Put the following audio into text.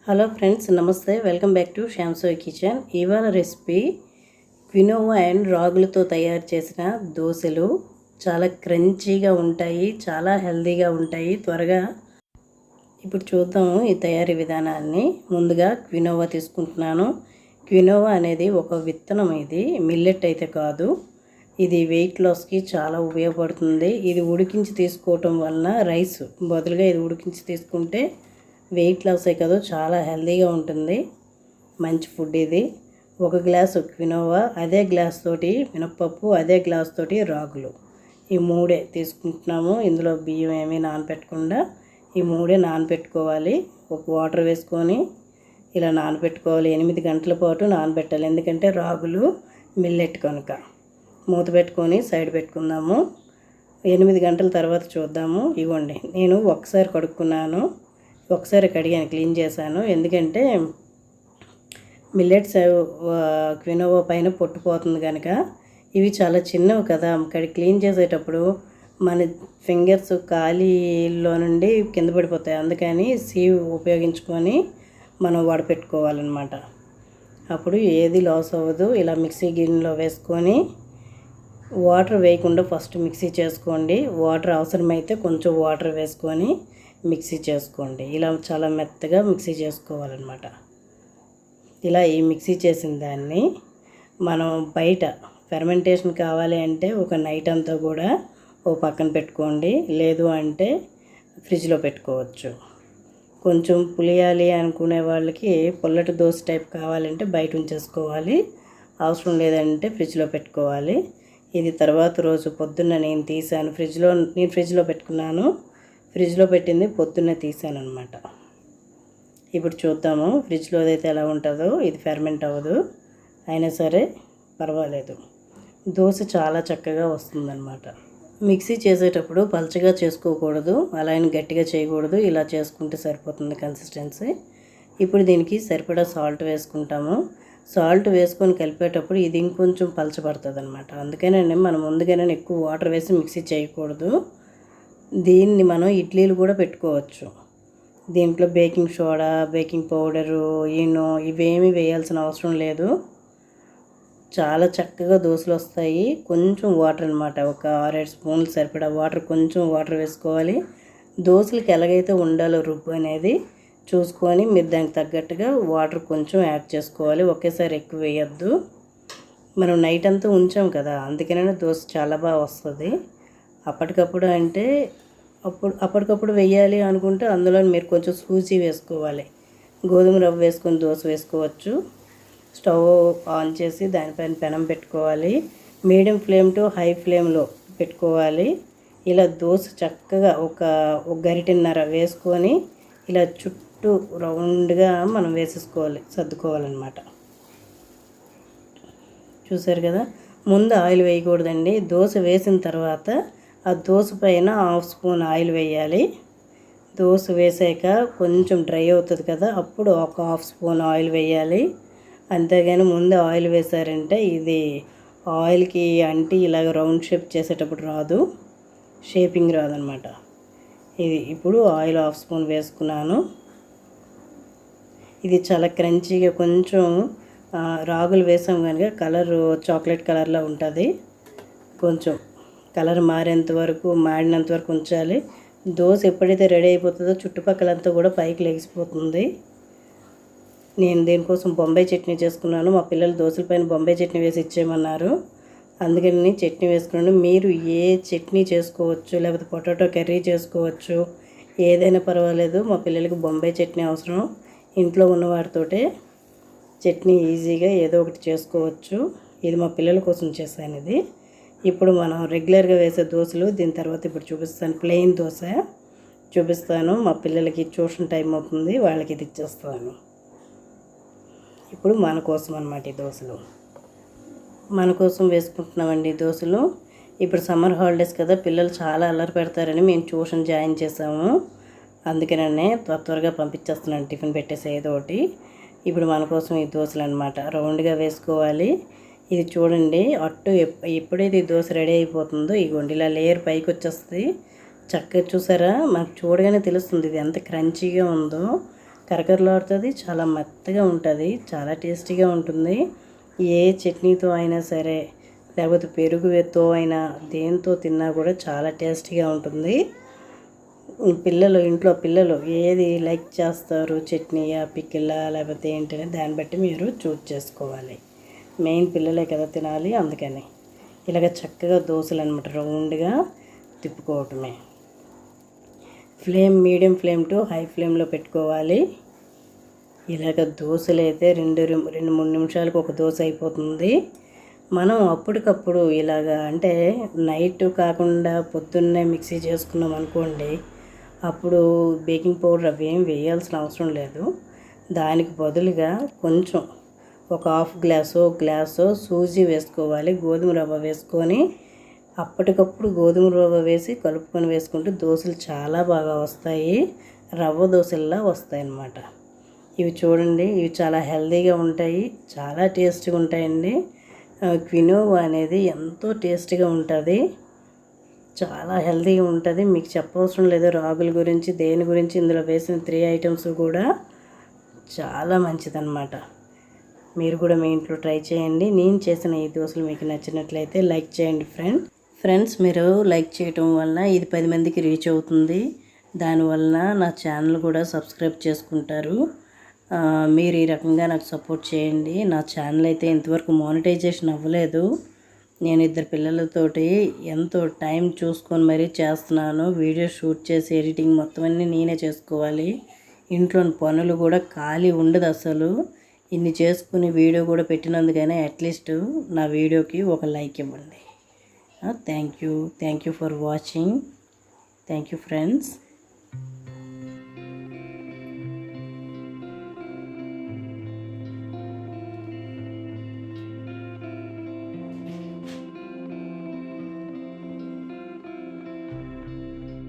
Hello friends, నమస్తే. Welcome back to శ్యామ్సోయ్ kitchen. ఇవాళ రెసిపీ క్వినోవా అండ్ రాగులతో తయారు చేసిన దోశలు. చాలా క్రంచీగా ఉంటాయి, చాలా హెల్తీగా ఉంటాయి. త్వరగా ఇప్పుడు చూద్దాము ఈ తయారీ విధానాన్ని. ముందుగా క్వినోవా తీసుకుంటున్నాను. క్వినోవా అనేది ఒక విత్తనం. ఇది మిల్లెట్ అయితే కాదు. ఇది వెయిట్ లాస్కి చాలా ఉపయోగపడుతుంది. ఇది ఉడికించి తీసుకోవటం వలన రైస్ బదులుగా ఇది ఉడికించి తీసుకుంటే వెయిట్ లాసే కాదు, చాలా హెల్తీగా ఉంటుంది. మంచి ఫుడ్ ఇది. ఒక గ్లాసు క్వినోవా, అదే గ్లాస్ తోటి మినప్పప్పు, అదే గ్లాస్ తోటి రాగులు, ఈ మూడే తీసుకుంటున్నాము. ఇందులో బియ్యం ఏమీ నానపెట్టకుండా ఈ మూడే నానపెట్టుకోవాలి. ఒక వాటర్ వేసుకొని ఇలా నానపెట్టుకోవాలి. 8 గంటల పాటు నానబెట్టాలి, ఎందుకంటే రాగులు మిల్లెట్ కనుక. మూత పెట్టుకొని సైడ్ పెట్టుకుందాము. 8 గంటల తర్వాత చూద్దాము. ఇవ్వండి, నేను ఒకసారి కడుక్కున్నాను, ఒకసారి కడిగాను, క్లీన్ చేశాను. ఎందుకంటే మిల్లెట్స్ క్వినోవా పైన పొట్టుపోతుంది కనుక. ఇవి చాలా చిన్నవి కదా, క్లీన్ చేసేటప్పుడు మన ఫింగర్స్ కాలిలో నుండి కింద పడిపోతాయి. అందుకని సీవ్ ఉపయోగించుకొని మనం వడపెట్టుకోవాలన్నమాట. అప్పుడు ఏది లాస్ అవ్వదు. ఇలా మిక్సీ గిన్నెలో వేసుకొని వాటర్ వేయకుండా ఫస్ట్ మిక్సీ చేసుకోండి. వాటర్ అవసరమైతే కొంచెం వాటర్ వేసుకొని మిక్సీ చేసుకోండి. ఇలా చాలా మెత్తగా మిక్సీ చేసుకోవాలన్నమాట. ఇలా ఈ మిక్సీ చేసిన దాన్ని మనం బయట ఫెర్మెంటేషన్ కావాలి అంటే ఒక నైట్ అంతా కూడా ఓ పక్కన పెట్టుకోండి, లేదు అంటే ఫ్రిడ్జ్లో పెట్టుకోవచ్చు. కొంచెం పులియాలి అనుకునే వాళ్ళకి పుల్లటి దోశ టైప్ కావాలంటే బయట ఉంచేసుకోవాలి, అవసరం లేదంటే ఫ్రిడ్జ్లో పెట్టుకోవాలి. ఇది తర్వాత రోజు పొద్దున్న నేను తీసాను, నేను ఫ్రిడ్జ్లో పెట్టుకున్నాను. ఫ్రిడ్జ్లో పెట్టింది పొద్దున్నే తీసాను అనమాట. ఇప్పుడు చూద్దాము ఫ్రిడ్జ్లో అయితే ఎలా ఉంటుందో. ఇది ఫెర్మెంట్ అవ్వదు, అయినా సరే పర్వాలేదు. దోశ చాలా చక్కగా వస్తుందన్నమాట. మిక్సీ చేసేటప్పుడు పలచగా చేసుకోకూడదు, అలా అని గట్టిగా చేయకూడదు. ఇలా చేసుకుంటే సరిపోతుంది కన్సిస్టెన్సీ. ఇప్పుడు దీనికి సరిపడా సాల్ట్ వేసుకుంటాము. సాల్ట్ వేసుకొని కలిపేటప్పుడు ఇది ఇంకొంచెం పలచబడుతుంది అనమాట. అందుకనే మనం ముందుగానే ఎక్కువ వాటర్ వేసి మిక్సీ చేయకూడదు. దీన్ని మనం ఇడ్లీలు కూడా పెట్టుకోవచ్చు. దీంట్లో baking soda, baking powder, Eno ఇవేమీ వేయాల్సిన అవసరం లేదు. చాలా చక్కగా దోశలు వస్తాయి. కొంచెం వాటర్ అనమాట, ఒక 6-7 స్పూన్లు సరిపడా వాటర్, కొంచెం వాటర్ వేసుకోవాలి. దోశలకి ఎలాగైతే ఉండాలో రుబ్బు అనేది చూసుకొని మీరు దానికి తగ్గట్టుగా వాటర్ కొంచెం యాడ్ చేసుకోవాలి. ఒకేసారి ఎక్కువ వేయద్దు. మనం నైట్ అంతా ఉంచాం కదా, అందుకనే దోశ చాలా బాగా వస్తుంది. అప్పటికప్పుడు అంటే అప్పటికప్పుడు వేయాలి అనుకుంటే అందులో మీరు కొంచెం సూజీ వేసుకోవాలి. గోధుమ రవ్వ వేసుకొని దోశ వేసుకోవచ్చు. స్టవ్ ఆన్ చేసి దానిపైన పెనం పెట్టుకోవాలి. మీడియం ఫ్లేమ్ టు హై ఫ్లేమ్లో పెట్టుకోవాలి. ఇలా దోశ చక్కగా ఒక గరిటెన్నర వేసుకొని ఇలా చుట్టూ రౌండ్గా మనం వేసేసుకోవాలి, సర్దుకోవాలన్నమాట. చూసారు కదా, ముందు ఆయిల్ వేయకూడదండి. దోశ వేసిన తర్వాత ఆ దోశ పైన 1/2 స్పూన్ ఆయిల్ వేయాలి. దోశ వేసాక కొంచెం డ్రై అవుతుంది కదా, అప్పుడు ఒక 1/2 స్పూన్ ఆయిల్ వేయాలి. అంతేగాని ముందు ఆయిల్ వేసారంటే ఇది ఆయిల్కి అంటి ఇలాగ రౌండ్ షేప్ చేసేటప్పుడు రాదు, షేపింగ్ రాదనమాట. ఇది ఇప్పుడు ఆయిల్ 1/2 స్పూన్ వేసుకున్నాను. ఇది చాలా క్రంచీగా, కొంచెం రాగులు వేసాం కనుక కలర్ చాక్లెట్ కలర్లో ఉంటుంది. కొంచెం కలర్ మాడినంత వరకు ఉంచాలి. దోశ ఎప్పుడైతే రెడీ అయిపోతుందో చుట్టుపక్కలంతా కూడా పైకి లెగిసిపోతుంది. నేను దీనికోసం బొంబాయి చట్నీ చేసుకున్నాను. మా పిల్లలు దోశల పైన బొంబాయి చట్నీ వేసి ఇచ్చేయమన్నారు, అందుకని చట్నీ వేసుకున్నాను. మీరు ఏ చట్నీ చేసుకోవచ్చు, లేకపోతే పొటాటో కర్రీ చేసుకోవచ్చు, ఏదైనా పర్వాలేదు. మా పిల్లలకి బొంబాయి చట్నీ అవసరం. ఇంట్లో ఉన్న వాటితోటే చట్నీ ఈజీగా ఏదో ఒకటి చేసుకోవచ్చు. ఇది మా పిల్లల కోసం చేశాను. ఇది ఇప్పుడు మనం రెగ్యులర్గా వేసే దోశలు దీని తర్వాత ఇప్పుడు చూపిస్తాను. ప్లెయిన్ దోశ చూపిస్తాను. మా పిల్లలకి ట్యూషన్ టైం అవుతుంది, వాళ్ళకి ఇది ఇచ్చేస్తాను. ఇప్పుడు మన కోసం అన్నమాట ఈ దోశలు, మన కోసం వేసుకుంటున్నామండి దోశలు. ఇప్పుడు సమ్మర్ హాలిడేస్ కదా, పిల్లలు చాలా అల్లరి పెడతారని మేము ట్యూషన్ జాయిన్ చేసాము. అందుకనే త్వరగా పంపించేస్తున్నాను, టిఫిన్ పెట్టేసి ఏదో ఒకటి. ఇప్పుడు మన కోసం ఈ దోశలు అనమాట రౌండ్గా వేసుకోవాలి. ఇది చూడండి, అట్టు ఎప్పుడైతే ఈ దోశ రెడీ అయిపోతుందో ఇగోండి ఇలా లేయర్ పైకి వచ్చేస్తుంది. చక్కగా చూసారా, మనకు చూడగానే తెలుస్తుంది ఇది ఎంత క్రంచీగా ఉందో. కరకరలాడుతుంది, చాలా మెత్తగా ఉంటుంది, చాలా టేస్టీగా ఉంటుంది. ఏ చట్నీతో అయినా సరే, లేకపోతే పెరుగుతో అయినా దేంతో తిన్నా కూడా చాలా టేస్టీగా ఉంటుంది. ఇంట్లో పిల్లలు ఏది లైక్ చేస్తారు, చట్నీయా, పికిలా, లేకపోతే ఏంటనే దాన్ని బట్టి మీరు చూస్ చేసుకోవాలి. మెయిన్ పిల్లలే కదా తినాలి, అందుకని ఇలాగ చక్కగా దోశలు అనమాట రౌండ్గా తిప్పుకోవటమే. మీడియం ఫ్లేమ్ టు హై ఫ్లేమ్లో పెట్టుకోవాలి. ఇలాగ దోశలు అయితే 2-3 నిమిషాలకు ఒక దోశ అయిపోతుంది. మనం అప్పటికప్పుడు ఇలాగ అంటే నైట్ కాకుండా పొద్దున్నే మిక్సీ చేసుకున్నాం అనుకోండి, అప్పుడు బేకింగ్ పౌడర్ అవి ఏం వేయాల్సిన అవసరం లేదు. దానికి బదులుగా కొంచెం ఒక హాఫ్ గ్లాసో సూజీ వేసుకోవాలి. గోధుమ రవ్వ వేసుకొని అప్పటికప్పుడు గోధుమ రవ్వ వేసి కలుపుకొని వేసుకుంటే దోశలు చాలా బాగా వస్తాయి, రవ్వ దోశల్లా వస్తాయి అన్నమాట. ఇవి చూడండి, ఇవి చాలా హెల్తీగా ఉంటాయి, చాలా టేస్టీగా ఉంటాయండి. క్వినోవా అనేది ఎంతో టేస్టీగా ఉంటుంది, చాలా హెల్తీగా ఉంటుంది. మీకు చెప్పవసరం లేదు రాగుల గురించి, దేని గురించి. ఇందులో వేసిన 3 ఐటమ్స్ కూడా చాలా మంచిదన్నమాట. మీరు కూడా మీ ఇంట్లో ట్రై చేయండి. నేను చేసిన ఈ దోశలు మీకు నచ్చినట్లయితే లైక్ చేయండి ఫ్రెండ్స్. మీరు లైక్ చేయటం వల్ల ఇది 10 మందికి రీచ్ అవుతుంది. దానివల్ల నా ఛానల్ కూడా సబ్స్క్రైబ్ చేసుకుంటారు. మీరు ఈ రకంగా నాకు సపోర్ట్ చేయండి. నా ఛానల్ అయితే ఇంతవరకు మానిటైజేషన్ అవ్వలేదు. నేను 2 పిల్లలతోటి ఎంతో టైం చూసుకొని మరీ చేస్తున్నాను. వీడియో షూట్ చేసి ఎడిటింగ్ మొత్తం అన్నీ నేనే చేసుకోవాలి. ఇంట్లోని పనులు కూడా ఖాళీ ఉండదు అసలు. ఇన్ని చేసుకుని వీడియో కూడా పెట్టినందుకైనా అట్లీస్ట్ నా వీడియోకి ఒక లైక్ ఇవ్వండి. Thank you for watching. Thank you friends.